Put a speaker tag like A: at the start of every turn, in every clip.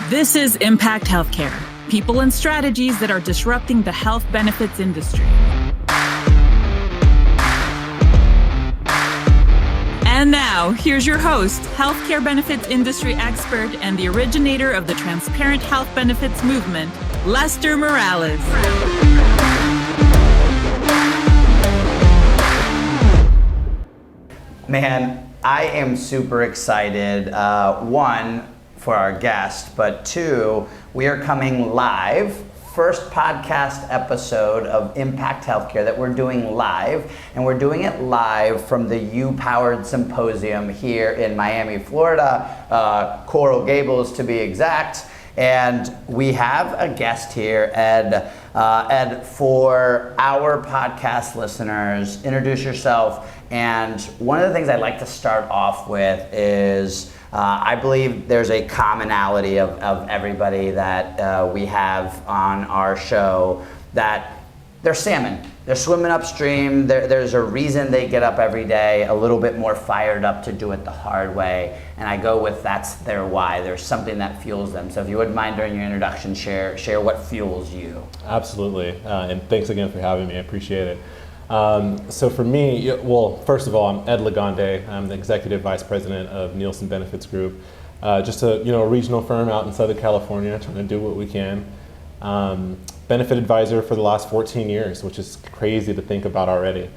A: This is Impact Healthcare, people and strategies that are disrupting the health benefits industry. And now, here's your host, healthcare benefits industry expert and the originator of the transparent health benefits movement, Lester Morales.
B: Man, I am super excited, one, for our guest, but two, we are coming live, first podcast episode of Impact Healthcare that we're doing live, and we're doing it live from the U-Powered Symposium here in Miami, Florida, Coral Gables to be exact. And we have a guest here, Ed. Ed, for our podcast listeners, introduce yourself. And one of the things I'd like to start off with is I believe there's a commonality of everybody that we have on our show, that they're salmon. They're swimming upstream. There's a reason they get up every day a little bit more fired up to do it the hard way. And I go with that's their why. There's something that fuels them. So if you wouldn't mind during your introduction, share what fuels you.
C: Absolutely. And thanks again for having me. I appreciate it. So for me, well, first of all, I'm Ed Ligonde. I'm the Executive Vice President of Nielson Benefits Group. Just a regional firm out in Southern California, trying to do what we can. Benefit advisor for the last 14 years, which is crazy to think about already.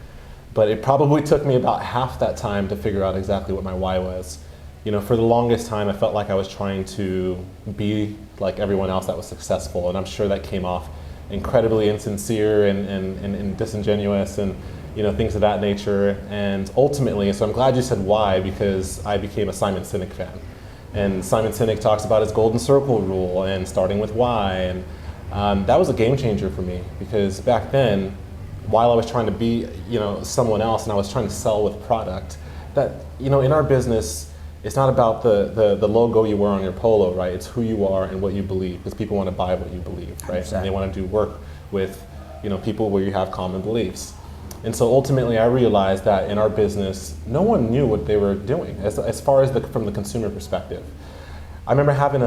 C: But it probably took me about half that time to figure out exactly what my why was. For the longest time, I felt like I was trying to be like everyone else that was successful, and I'm sure that came off incredibly insincere and disingenuous and things of that nature. And ultimately, so I'm glad you said why, because I became a Simon Sinek fan. And Simon Sinek talks about his golden circle rule and starting with why. And that was a game changer for me, because back then, while I was trying to be someone else and I was trying to sell with product, that in our business, it's not about the logo you wear on your polo, right? It's who you are and what you believe, because people want to buy what you believe, right? 100%. And they want to do work with people where you have common beliefs. And so ultimately I realized that in our business, no one knew what they were doing as far as from the consumer perspective. I remember having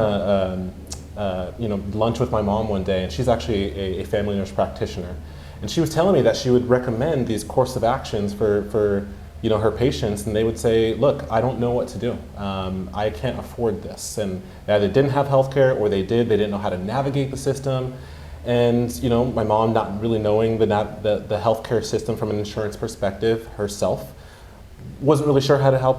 C: lunch with my mom one day, and she's actually a family nurse practitioner. And she was telling me that she would recommend these course of actions for her patients, and they would say, look, I don't know what to do. I can't afford this. And they either didn't have healthcare, or they didn't know how to navigate the system. And my mom, not really knowing the healthcare system from an insurance perspective herself, wasn't really sure how to help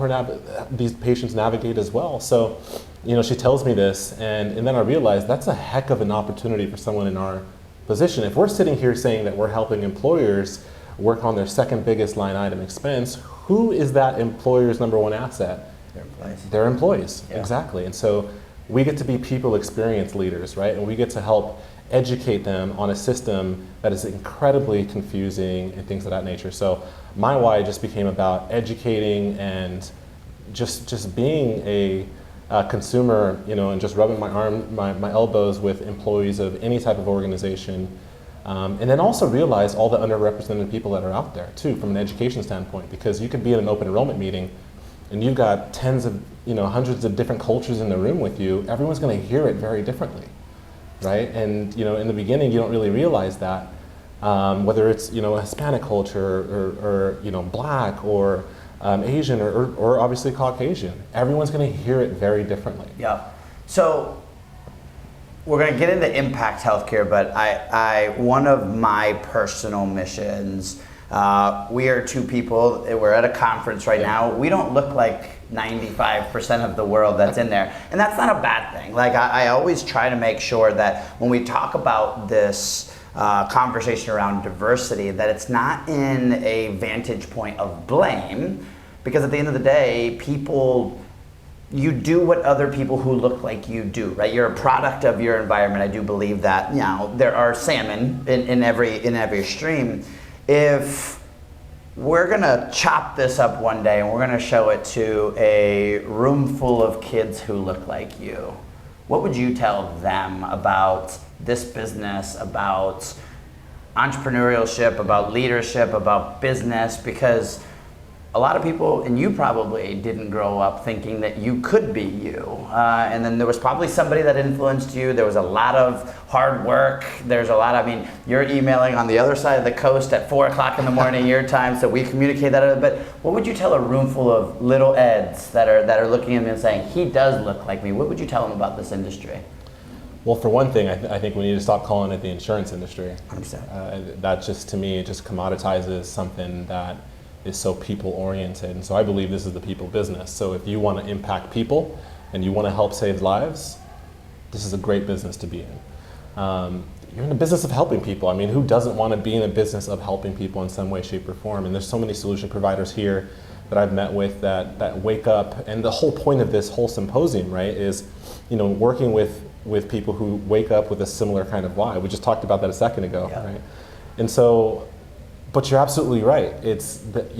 C: these patients navigate as well. So, she tells me this, and then I realized that's a heck of an opportunity for someone in our position. If we're sitting here saying that we're helping employers work on their second biggest line item expense, who is that employer's number one asset?
B: Their employees.
C: Their employees,
B: yeah.
C: Exactly. And so we get to be people experience leaders, right? And we get to help educate them on a system that is incredibly confusing and things of that nature. So my why just became about educating and just being a consumer, and just rubbing my elbows with employees of any type of organization. And then also realize all the underrepresented people that are out there too, from an education standpoint, because you could be in an open enrollment meeting and you've got tens of, hundreds of different cultures in the room with you. Everyone's going to hear it very differently, right? And, in the beginning, you don't really realize that, whether it's, a Hispanic culture or Black or Asian or obviously Caucasian, everyone's going to hear it very differently.
B: Yeah. So we're going to get into impact healthcare, but I one of my personal missions, we are two people, we're at a conference right now. We don't look like 95% of the world that's in there. And that's not a bad thing. Like I always try to make sure that when we talk about this conversation around diversity, that it's not in a vantage point of blame, because at the end of the day, you do what other people who look like you do, right? You're a product of your environment. I do believe that. There are salmon in every stream. If we're gonna chop this up one day and we're gonna show it to a room full of kids who look like you, what would you tell them about this business, about entrepreneurship, about leadership, about business? Because a lot of people, and you probably didn't grow up thinking that you could be you. And then there was probably somebody that influenced you. There was a lot of hard work. There's a lot, I mean, you're emailing on the other side of the coast at 4 o'clock in the morning your time, so we communicate that. But what would you tell a room full of little Eds that are looking at me and saying, he does look like me? What would you tell them about this industry?
C: Well, for one thing, I think we need to stop calling it the insurance industry.
B: 100%.
C: That just, to me, it just commoditizes something that is so people-oriented. And so I believe this is the people business. So if you want to impact people and you want to help save lives, this is a great business to be in. You're in the business of helping people. I mean, who doesn't want to be in a business of helping people in some way, shape, or form? And there's so many solution providers here that I've met with that wake up. And the whole point of this whole symposium, right, is, working with people who wake up with a similar kind of why. We just talked about that a second ago,
B: yeah.
C: right? And so, but you're absolutely right. It's that,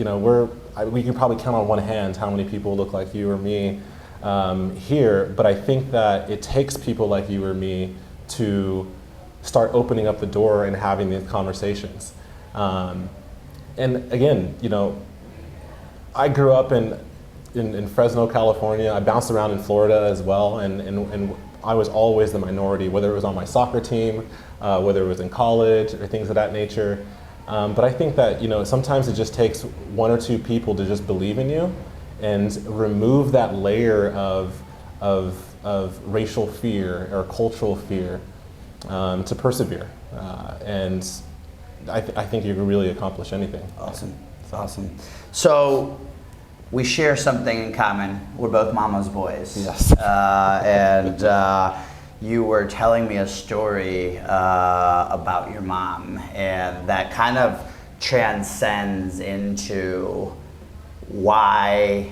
C: we can probably count on one hand how many people look like you or me here, but I think that it takes people like you or me to start opening up the door and having these conversations. And again, I grew up in Fresno, California. I bounced around in Florida as well, and I was always the minority, whether it was on my soccer team, whether it was in college, or things of that nature. But I think that sometimes it just takes one or two people to just believe in you and remove that layer of racial fear or cultural fear to persevere. And I think you can really accomplish anything.
B: Awesome. That's awesome. So we share something in common. We're both mama's boys.
C: Yes.
B: And you were telling me a story about your mom, and that kind of transcends into why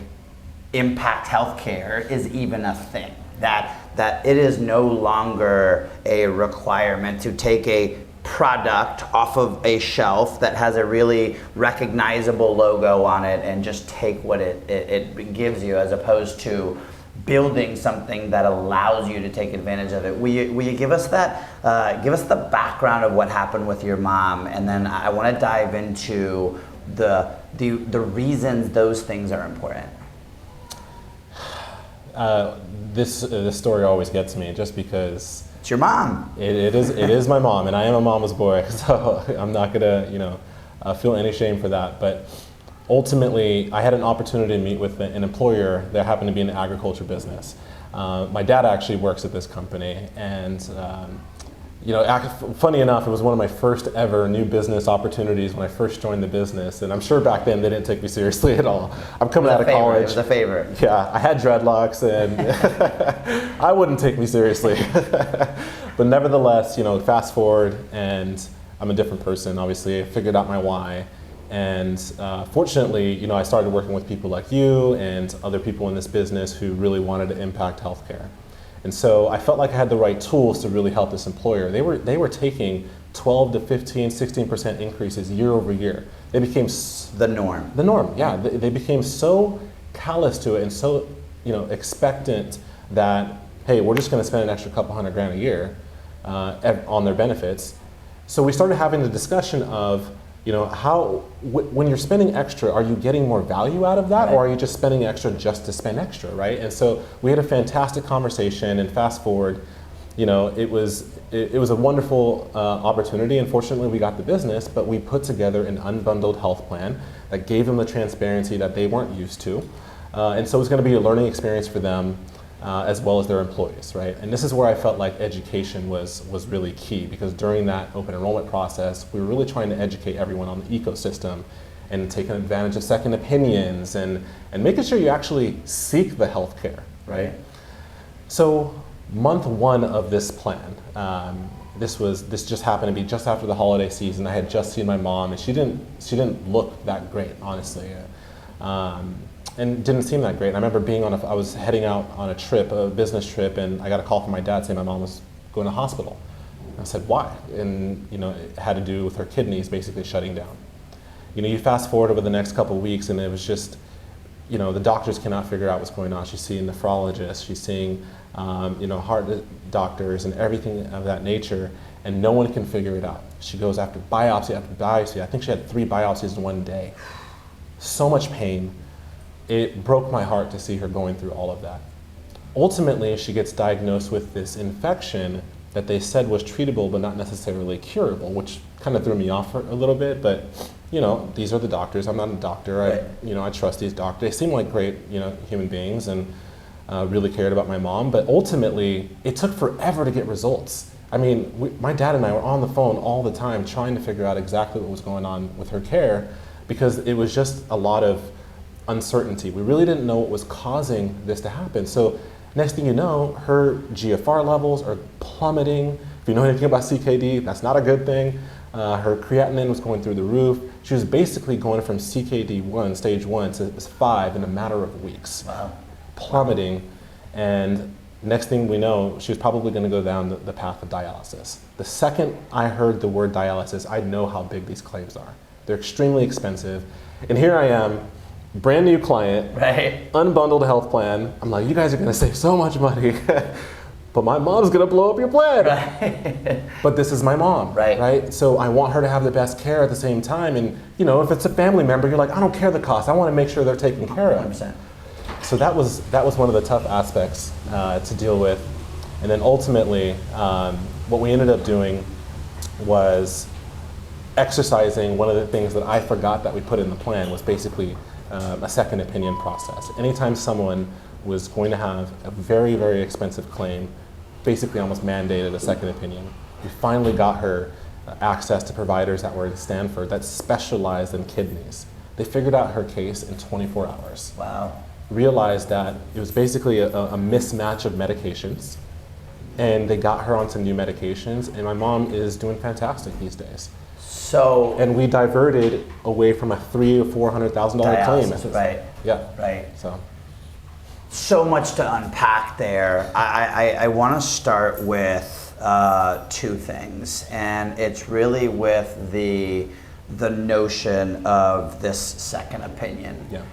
B: impact healthcare is even a thing. That it is no longer a requirement to take a product off of a shelf that has a really recognizable logo on it and just take what it gives you, as opposed to building something that allows you to take advantage of it. Will you give us that? Give us the background of what happened with your mom, and then I want to dive into the reasons those things are important.
C: This story always gets me, just because
B: it's your mom.
C: It is my mom, and I am a mama's boy, so I'm not gonna feel any shame for that. But ultimately, I had an opportunity to meet with an employer that happened to be in the agriculture business. My dad actually works at this company, and funny enough, it was one of my first ever new business opportunities when I first joined the business, and I'm sure back then they didn't take me seriously at all. I'm coming out of college.
B: It was a favorite.
C: Yeah, I had dreadlocks, and I wouldn't take me seriously. But nevertheless, fast forward, and I'm a different person. Obviously, I figured out my why. And fortunately, I started working with people like you and other people in this business who really wanted to impact healthcare. And so I felt like I had the right tools to really help this employer. They were taking 12 to 15, 16% increases year over year. They became
B: the norm.
C: The norm, yeah. They became so callous to it and so expectant that, hey, we're just going to spend an extra couple $100,000 a year on their benefits. So we started having the discussion of, when you're spending extra, are you getting more value out of that, or are you just spending extra just to spend extra, right? And so we had a fantastic conversation, and fast forward, it was a wonderful opportunity. Unfortunately, we got the business, but we put together an unbundled health plan that gave them the transparency that they weren't used to. And so it was going to be a learning experience for them, as well as their employees, right? And this is where I felt like education was really key, because during that open enrollment process, we were really trying to educate everyone on the ecosystem and taking advantage of second opinions and making sure you actually seek the healthcare, right? So month one of this plan, this just happened to be just after the holiday season. I had just seen my mom, and she didn't look that great, honestly. And didn't seem that great. And I remember I was heading out on a business trip, and I got a call from my dad saying my mom was going to hospital. And I said, why? And it had to do with her kidneys basically shutting down. You fast forward over the next couple of weeks, and it was just, the doctors cannot figure out what's going on. She's seeing nephrologists, she's seeing, heart doctors and everything of that nature, and no one can figure it out. She goes after biopsy after biopsy. I think she had 3 biopsies in one day. so much pain. It broke my heart to see her going through all of that. Ultimately, she gets diagnosed with this infection that they said was treatable but not necessarily curable, which kind of threw me off a little bit, but you know, these are the doctors. I'm not a doctor.
B: Right.
C: I trust these doctors. They seem like great, human beings, and really cared about my mom, but ultimately, it took forever to get results. I mean, my dad and I were on the phone all the time trying to figure out exactly what was going on with her care, because it was just a lot of uncertainty. We really didn't know what was causing this to happen. So next thing you know, her GFR levels are plummeting. If you know anything about CKD, that's not a good thing. Her creatinine was going through the roof. She was basically going from CKD1, stage 1, to 5 in a matter of weeks.
B: Wow.
C: Plummeting, and next thing we know, she was probably going to go down the path of dialysis. The second I heard the word dialysis, I know how big these claims are. They're extremely expensive, and here I am, brand new client,
B: Right.
C: unbundled health plan. I'm like, you guys are going to save so much money, but my mom's going to blow up your plan.
B: Right.
C: But this is my mom,
B: Right.
C: So I want her to have the best care at the same time, and if it's a family member, you're like, I don't care the cost. I want to make sure they're taken care of.
B: 100%.
C: So that was one of the tough aspects to deal with, and then ultimately, what we ended up doing was exercising. One of the things that I forgot that we put in the plan was basically a second opinion process. Anytime someone was going to have a very, very expensive claim, basically almost mandated a second opinion. We finally got her access to providers that were in Stanford that specialized in kidneys. They figured out her case in 24 hours.
B: Wow.
C: Realized that it was basically a mismatch of medications, and they got her on some new medications, and my mom is doing fantastic these days.
B: So,
C: And we diverted away from a $300,000 or $400,000 claim.
B: dialysis, right?
C: Yeah.
B: Right.
C: So
B: Much to unpack there. I want to start with two things, and it's really with the notion of this second opinion.
C: yeah.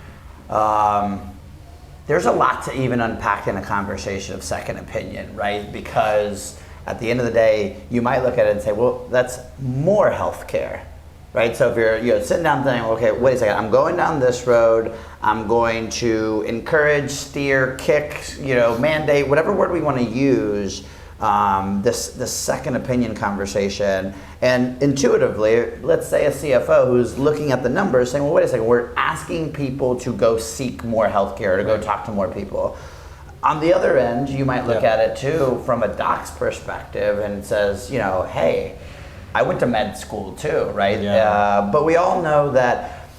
B: There's a lot to even unpack in a conversation of second opinion, right? Because at the end of the day, you might look at it and say, well, that's more healthcare, right? So if you're sitting down thinking, okay, wait a second, I'm going down this road, I'm going to encourage, steer, kick, mandate, whatever word we want to use, this second opinion conversation. And intuitively, let's say a CFO who's looking at the numbers saying, well, wait a second, we're asking people to go seek more healthcare, to go talk to more people. On the other end, you might look at it too from a doc's perspective and says, hey, I went to med school too, right?
C: Yeah.
B: But we all know that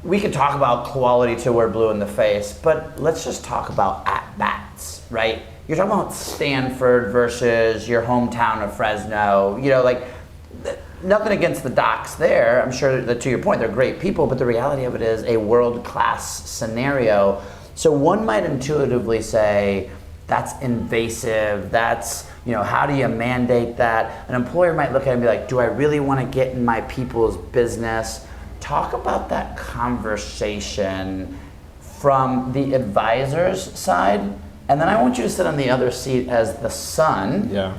B: we can talk about quality till we're blue in the face, but let's just talk about at-bats, right? You're talking about Stanford versus your hometown of Fresno, nothing against the docs there. I'm sure that, to your point, they're great people, but the reality of it is a world-class scenario. So one might intuitively say, that's invasive, that's, how do you mandate that? An employer might look at it and be like, do I really want to get in my people's business? Talk about that conversation from the advisor's side, and then I want you to sit on the other seat as the son.
C: Yeah.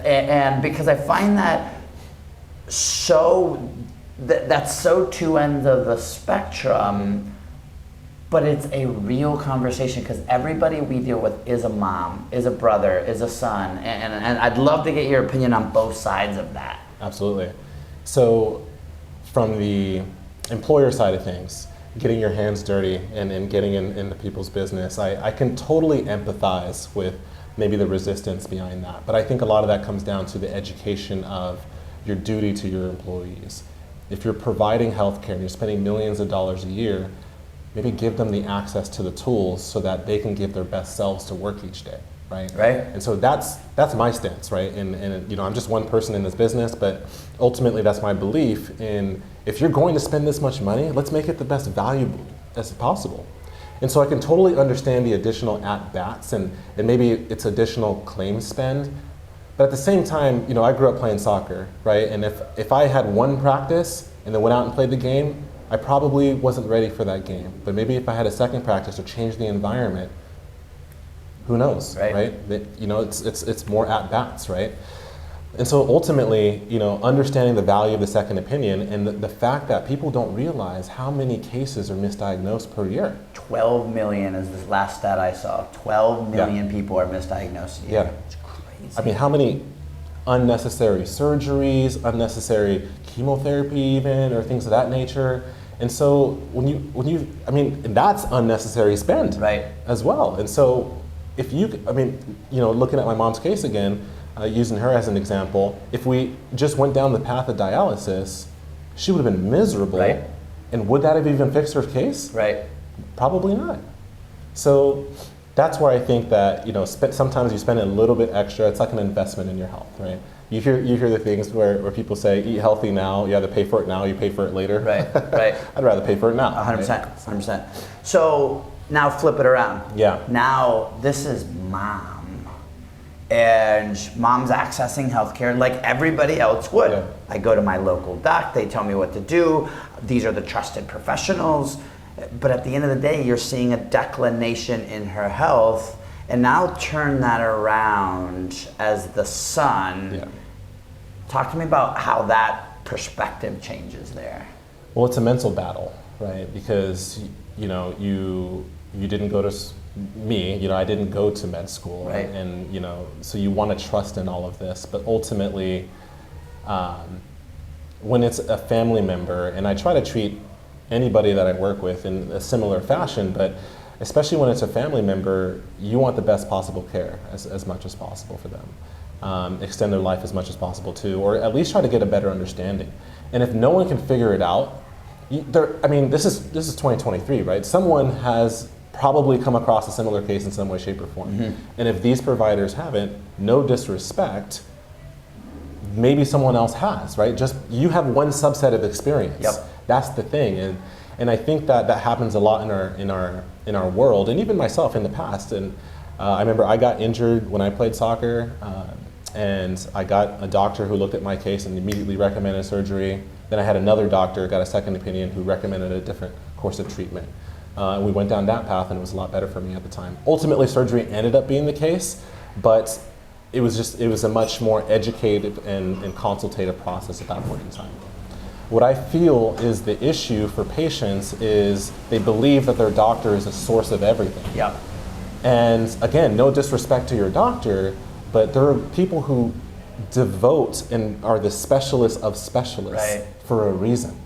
B: And because I find that that's so two ends of the spectrum, but it's a real conversation because everybody we deal with is a mom, is a brother, is a son, and I'd love to get your opinion on both sides of that.
C: Absolutely. So from the employer side of things, getting your hands dirty and getting into people's business, I can totally empathize with maybe the resistance behind that. But I think a lot of that comes down to the education of your duty to your employees. If you're providing healthcare and you're spending millions of dollars a year, maybe give them the access to the tools so that they can give their best selves to work each day, right?
B: Right.
C: And so that's my stance, right? And I'm just one person in this business, but ultimately that's my belief in, if you're going to spend this much money, let's make it the best valuable as possible. And so I can totally understand the additional at-bats and maybe it's additional claim spend. But at the same time, I grew up playing soccer, right? And if I had one practice and then went out and played the game, I probably wasn't ready for that game. But maybe if I had a second practice or changed the environment, who knows, right? That, it's more at-bats, right? And so ultimately, understanding the value of the second opinion and the fact that people don't realize how many cases are misdiagnosed per year.
B: 12 million is the last stat I saw. 12 million people are misdiagnosed a year.
C: Yeah.
B: It's crazy.
C: I mean, how many unnecessary surgeries, unnecessary chemotherapy even, or things of that nature. And so and that's unnecessary spend,
B: right,
C: as well. And so if looking at my mom's case again, using her as an example, if we just went down the path of dialysis, she would have been miserable.
B: Right.
C: And would that have even fixed her case?
B: Right.
C: Probably not. So that's where I think that sometimes you spend a little bit extra. It's like an investment in your health, right? You hear the things where people say, eat healthy now. You either pay for it now, you pay for it later.
B: Right. Right.
C: I'd rather pay for it now.
B: 100%.
C: Right?
B: 100%. So now flip it around.
C: Yeah.
B: Now this is mom. And mom's accessing healthcare like everybody else would.
C: Yeah.
B: I go to my local doc, they tell me what to do. These are the trusted professionals. But at the end of the day, you're seeing a declination in her health. And now turn that around as the son.
C: Yeah.
B: Talk to me about how that perspective changes there.
C: Well, it's a mental battle, right? Because you didn't go to me, I didn't go to med school,
B: right?
C: And so you want to trust in all of this, but ultimately, when it's a family member, and I try to treat anybody that I work with in a similar fashion, but especially when it's a family member, you want the best possible care as much as possible for them. Extend their life as much as possible too, or at least try to get a better understanding. And if no one can figure it out, this is 2023, right? Someone has probably come across a similar case in some way, shape, or form. Mm-hmm. And if these providers haven't, no disrespect, maybe someone else has, right? Just you have one subset of experience.
B: Yep.
C: That's the thing, and I think that happens a lot in our world, and even myself in the past. And I remember I got injured when I played soccer, and I got a doctor who looked at my case and immediately recommended surgery. Then I had another doctor, got a second opinion, who recommended a different course of treatment. And we went down that path, and it was a lot better for me at the time. Ultimately, surgery ended up being the case, but it was a much more educated and consultative process at that point in time. What I feel is the issue for patients is they believe that their doctor is a source of everything.
B: Yep.
C: And again, no disrespect to your doctor, but there are people who devote and are the specialists of specialists,
B: right,
C: for a reason.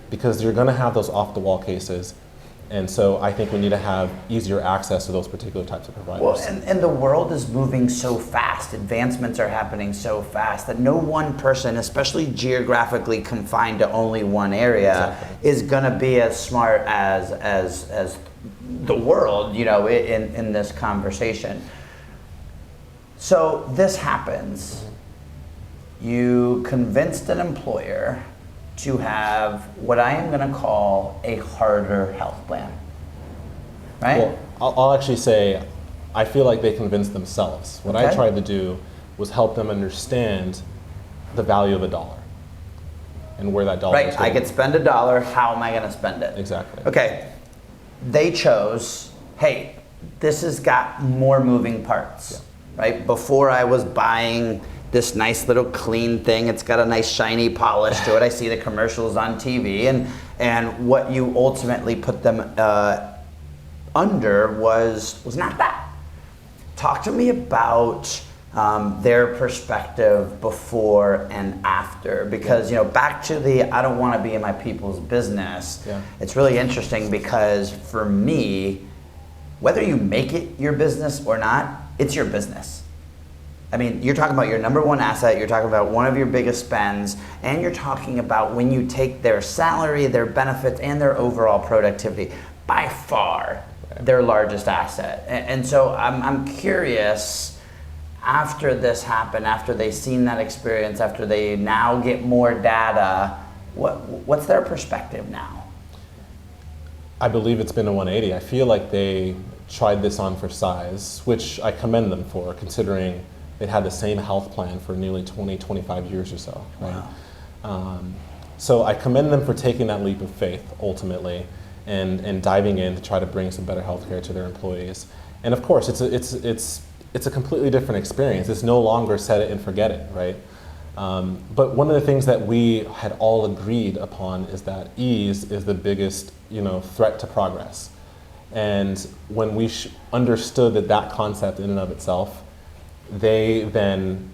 C: Because you're going to have those off-the-wall cases. And so I think we need to have easier access to those particular types of providers.
B: Well, and the world is moving so fast, advancements are happening so fast that no one person, especially geographically confined to only one area, exactly, is going to be as smart as the world, in this conversation. So this happens. You convinced an employer to have what I am going to call a harder health plan, right?
C: Well, I'll actually say, I feel like they convinced themselves. What I tried to do was help them understand the value of $1 and where that dollar is
B: going.
C: going.
B: I could spend $1, how am I going to spend it?
C: Exactly.
B: Okay, they chose, hey, this has got more moving parts, right? Before I was buying this nice little clean thing. It's got a nice shiny polish to it. I see the commercials on TV, and what you ultimately put them under was not that. Talk to me about their perspective before and after, because back to the I don't want to be in my people's business.
C: Yeah.
B: It's really interesting because for me, whether you make it your business or not, it's your business. I mean, you're talking about your number one asset, you're talking about one of your biggest spends, and you're talking about when you take their salary, their benefits, and their overall productivity, by far their largest asset. And so I'm curious, after this happened, after they've seen that experience, after they now get more data, what's their perspective now?
C: I believe it's been a 180. I feel like they tried this on for size, which I commend them for, considering they'd had the same health plan for nearly 20, 25 years or so. Right?
B: Wow.
C: So I commend them for taking that leap of faith, ultimately, and diving in to try to bring some better health care to their employees. And of course, it's a completely different experience. It's no longer set it and forget it, right? But one of the things that we had all agreed upon is that ease is the biggest, threat to progress. And when we understood that concept in and of itself, they then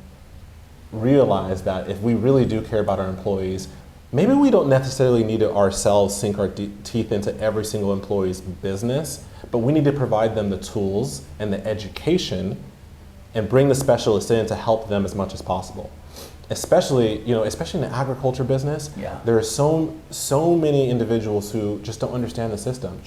C: realized that if we really do care about our employees, maybe we don't necessarily need to ourselves sink our teeth into every single employee's business, but we need to provide them the tools and the education and bring the specialists in to help them as much as possible. Especially in the agriculture business, there are so many individuals who just don't understand the system,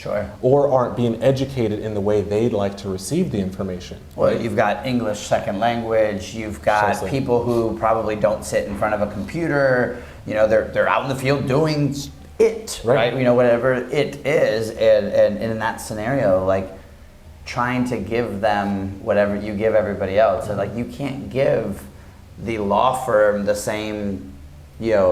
C: or aren't being educated in the way they'd like to receive the information.
B: Well, you've got English second language. You've got people who probably don't sit in front of a computer. They're out in the field doing it, right? Whatever it is, and in that scenario, like trying to give them whatever you give everybody else, and like you can't give the law firm the same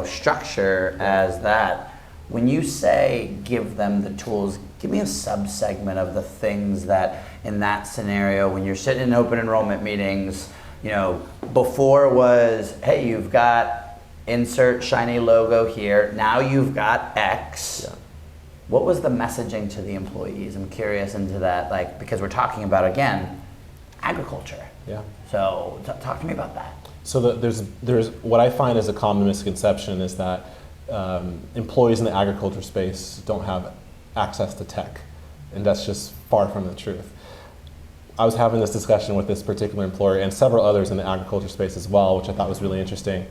B: structure as that. When you say give them the tools, give me a subsegment of the things that in that scenario when you're sitting in open enrollment meetings, before was, hey, you've got insert shiny logo here, now you've got X. What was the messaging to the employees? I'm curious into that, because we're talking about, again, agriculture. So talk to me about that.
C: So there's what I find is a common misconception is that employees in the agriculture space don't have access to tech, and that's just far from the truth. I was having this discussion with this particular employer and several others in the agriculture space as well, which I thought was really interesting.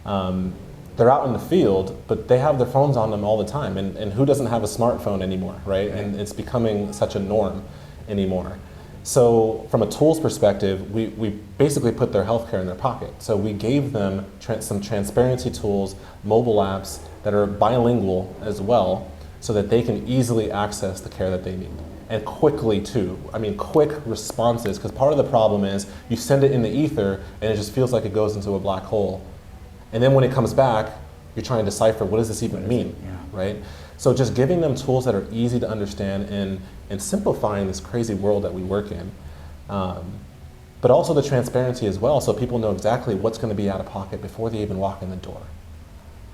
C: They're out in the field, but they have their phones on them all the time, and who doesn't have a smartphone anymore, right? And it's becoming such a norm anymore. So from a tools perspective, we basically put their healthcare in their pocket. So we gave them some transparency tools, mobile apps that are bilingual as well, so that they can easily access the care that they need. And quickly too. Quick responses, because part of the problem is you send it in the ether and it just feels like it goes into a black hole. And then when it comes back, you're trying to decipher what does this even mean, right? So just giving them tools that are easy to understand and simplifying this crazy world that we work in. But also the transparency as well, so people know exactly what's going to be out of pocket before they even walk in the door.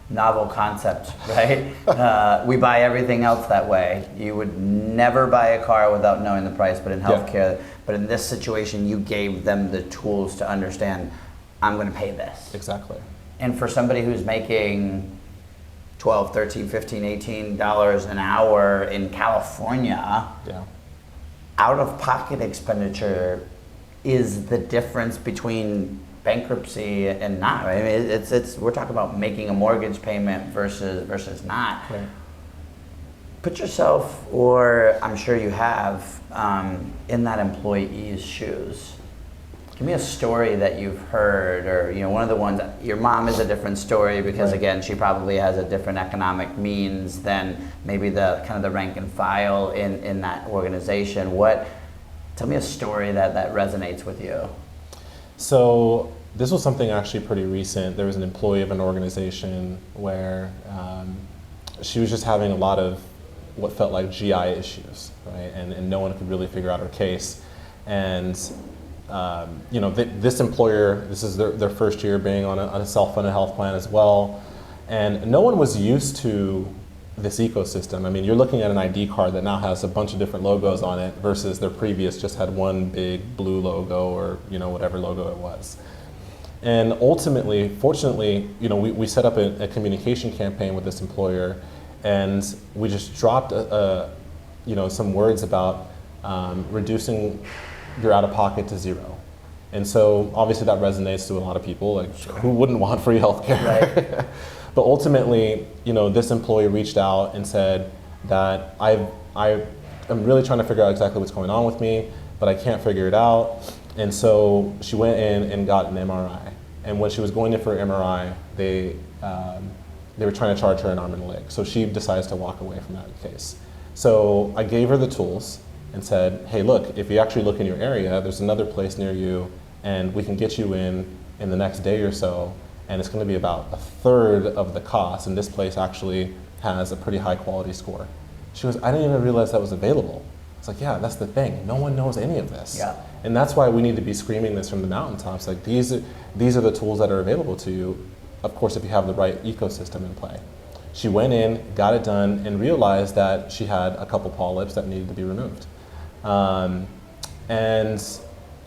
B: Novel concept, right? We buy everything else that way. You would never buy a car without knowing the price, but in healthcare, but in this situation, you gave them the tools to understand, I'm going to pay this.
C: Exactly.
B: And for somebody who's making $12, $13, $15, $18 an hour in California, out-of-pocket expenditure is the difference between bankruptcy and not. Right? It's we're talking about making a mortgage payment versus not.
C: Right.
B: Put yourself, or I'm sure you have, in that employee's shoes. Give me a story that you've heard, or one of the ones. Your mom is a different story because again, she probably has a different economic means than maybe the kind of the rank and file in that organization. Tell me a story that resonates with you.
C: So this was something actually pretty recent. There was an employee of an organization where she was just having a lot of what felt like GI issues, right? And no one could really figure out her case. And this employer, this is their first year being on a self-funded health plan as well, and no one was used to this ecosystem. You're looking at an ID card that now has a bunch of different logos on it versus their previous just had one big blue logo or whatever logo it was. And ultimately, fortunately, we set up a communication campaign with this employer, and we just dropped some words about reducing your out-of-pocket to zero. And so obviously that resonates to a lot of people, who wouldn't want free healthcare? Right. But ultimately, this employee reached out and said that I am really trying to figure out exactly what's going on with me, but I can't figure it out. And so she went in and got an MRI. And when she was going in for an MRI, they were trying to charge her an arm and a leg. So she decides to walk away from that case. So I gave her the tools and said, hey, look, if you actually look in your area, there's another place near you, and we can get you in the next day or so, and it's going to be about a third of the cost, and this place actually has a pretty high quality score. She goes, I didn't even realize that was available. It's like, yeah, that's the thing. No one knows any of this.
B: Yeah.
C: And that's why we need to be screaming this from the mountaintops. These are the tools that are available to you. of course, if you have the right ecosystem in play. She went in, got it done, and realized that she had a couple polyps that needed to be removed. And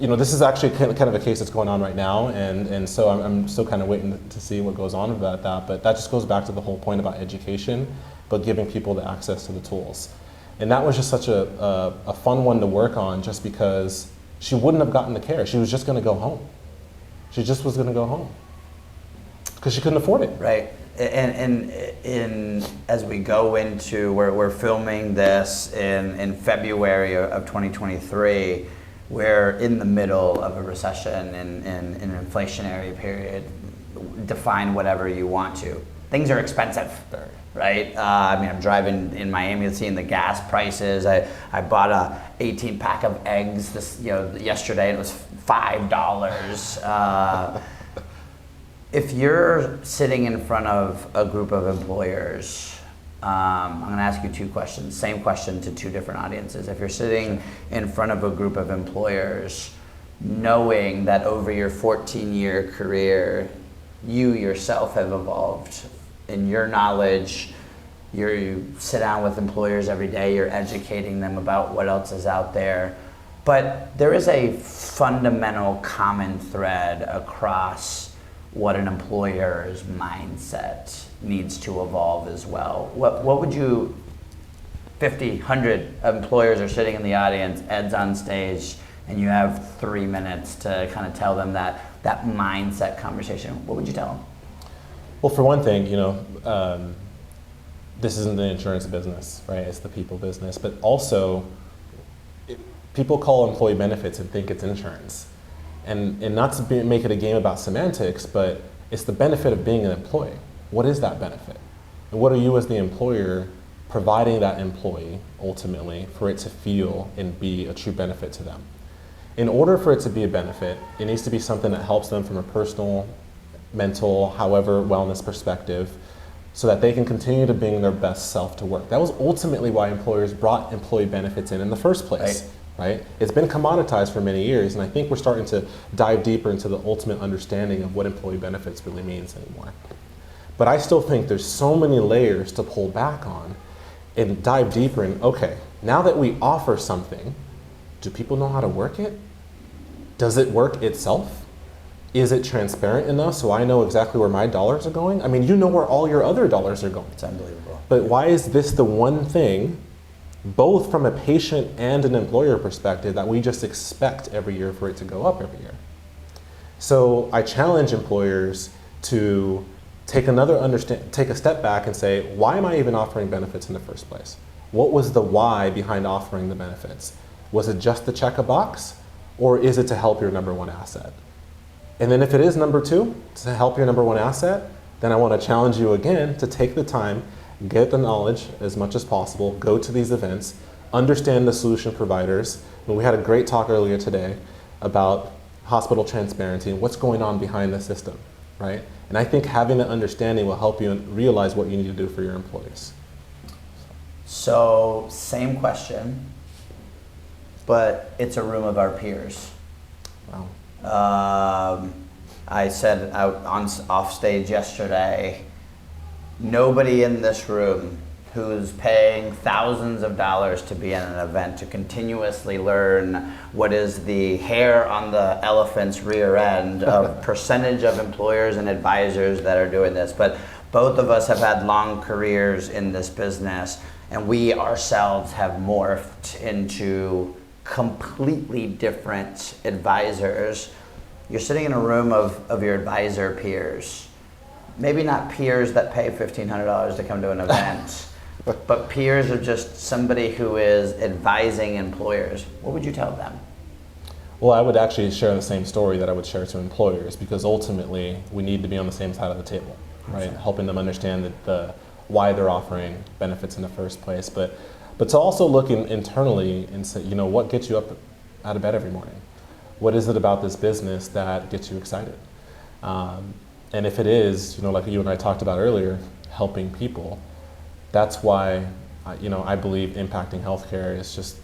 C: this is actually kind of a case that's going on right now, and so I'm still kind of waiting to see what goes on about that. But that just goes back to the whole point about education, but giving people the access to the tools. And that was just such a fun one to work on, just because she wouldn't have gotten the care. She was just going to go home. She just was going to go home because she couldn't afford it.
B: Right. And as we go into, we're filming this in February of 2023, we're in the middle of a recession and an inflationary period. Define whatever you want to. Things are expensive, right? I'm driving in Miami, seeing the gas prices. I bought a 18 pack of eggs yesterday, and it was $5. If you're sitting in front of a group of employers, I'm going to ask you two questions, same question to two different audiences. If you're sitting in front of a group of employers, knowing that over your 14-year career, you yourself have evolved in your knowledge, you sit down with employers every day, you're educating them about what else is out there, but there is a fundamental common thread across what an employer's mindset needs to evolve as well. What would you, 50, 100 employers are sitting in the audience, Ed's on stage, and you have 3 minutes to kind of tell them that mindset conversation. What would you tell them?
C: Well, for one thing, this isn't the insurance business, right? It's the people business. But also, people call employee benefits and think it's insurance. And not to make it a game about semantics, but it's the benefit of being an employee. What is that benefit? And what are you as the employer providing that employee, ultimately, for it to feel and be a true benefit to them? In order for it to be a benefit, it needs to be something that helps them from a personal, mental, however, wellness perspective, so that they can continue to bring their best self to work. That was ultimately why employers brought employee benefits in the first place. Right? It's been commoditized for many years, and I think we're starting to dive deeper into the ultimate understanding of what employee benefits really means anymore. But I still think there's so many layers to pull back on and dive deeper in, okay, now that we offer something, do people know how to work it? Does it work itself? Is it transparent enough so I know exactly where my dollars are going? I mean, you know where all your other dollars are going.
B: It's unbelievable.
C: But why is this the one thing, both from a patient and an employer perspective, that we just expect every year for it to go up every year? So I challenge employers to take a step back and say, why am I even offering benefits in the first place? What was the why behind offering the benefits? Was it just to check a box, or is it to help your number one asset? And then if it is number two, to help your number one asset, then I want to challenge you again to take the time, get the knowledge as much as possible, go to these events, understand the solution providers. And we had a great talk earlier today about hospital transparency and what's going on behind the system, right? And I think having that understanding will help you realize what you need to do for your employees.
B: So, same question, but it's a room of our peers.
C: Wow.
B: I said off stage yesterday, nobody in this room who's paying thousands of dollars to be in an event to continuously learn what is the hair on the elephant's rear end of percentage of employers and advisors that are doing this. But both of us have had long careers in this business, and we ourselves have morphed into completely different advisors. You're sitting in a room of your advisor peers. Maybe not peers that pay $1,500 to come to an event, but peers of just somebody who is advising employers. What would you tell them?
C: Well, I would actually share the same story that I would share to employers, because ultimately we need to be on the same side of the table, right? Helping them understand why they're offering benefits in the first place, but to also look internally and say, what gets you up out of bed every morning? What is it about this business that gets you excited? And if it is, like you and I talked about earlier, helping people, that's why, I believe impacting healthcare is just,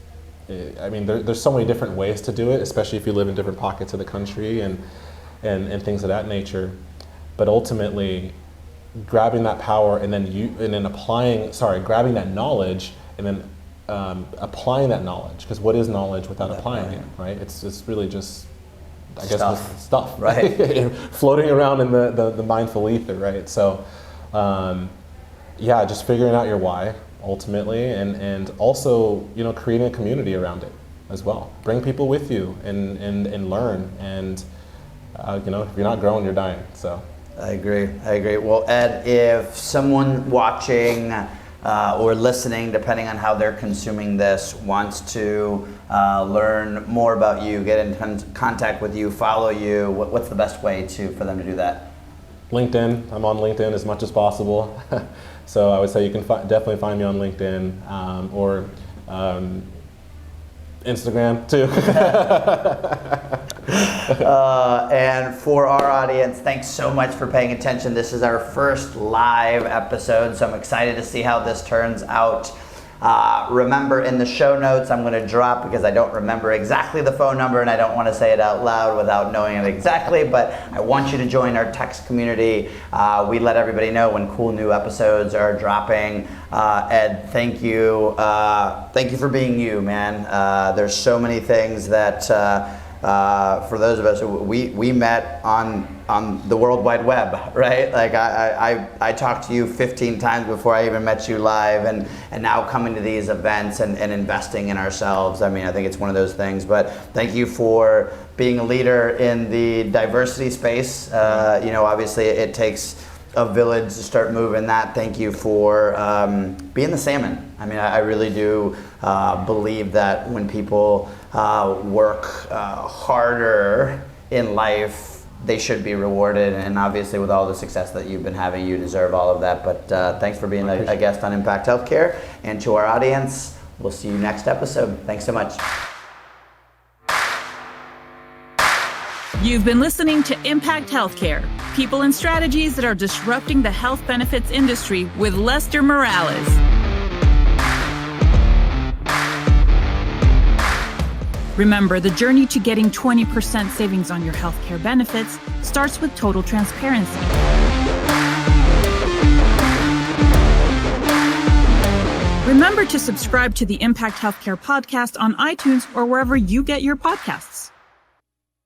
C: there's so many different ways to do it, especially if you live in different pockets of the country and things of that nature. but ultimately grabbing that power and then grabbing that knowledge and then applying that knowledge. Because what is knowledge without applying it, right? It's really just, I guess, stuff,
B: right?
C: Floating around in the mindful ether, right? So, just figuring out your why ultimately, and also, creating a community around it as well. Bring people with you and learn, and if you're not growing, you're dying. So.
B: I agree. Well, Ed, if someone watching or listening, depending on how they're consuming this, wants to learn more about you, get in contact with you, follow you, what's the best way for them to do that?
C: LinkedIn. I'm on LinkedIn as much as possible. So I would say you can definitely find me on LinkedIn or Instagram too.
B: And for our audience, thanks so much for paying attention. This is our first live episode, so I'm excited to see how this turns out. Remember, in the show notes, I'm going to drop, because I don't remember exactly the phone number and I don't want to say it out loud without knowing it exactly, but I want you to join our text community. We let everybody know when cool new episodes are dropping. Ed, thank you. Thank you for being you, man. There's so many things that for those of us, we met on the World Wide Web, right? Like I talked to you 15 times before I even met you live, and now coming to these events and investing in ourselves. I mean, I think it's one of those things. But thank you for being a leader in the diversity space. Obviously it takes a village to start moving that. Thank you for being the salmon. I mean, I really do believe that when people work harder in life, they should be rewarded. And obviously with all the success that you've been having, you deserve all of that. But thanks for being a guest on Impact Healthcare. And to our audience, we'll see you next episode. Thanks so much.
A: You've been listening to Impact Healthcare, people and strategies that are disrupting the health benefits industry with Lester Morales. Remember, the journey to getting 20% savings on your healthcare benefits starts with total transparency. Remember to subscribe to the Impact Healthcare podcast on iTunes or wherever you get your podcasts.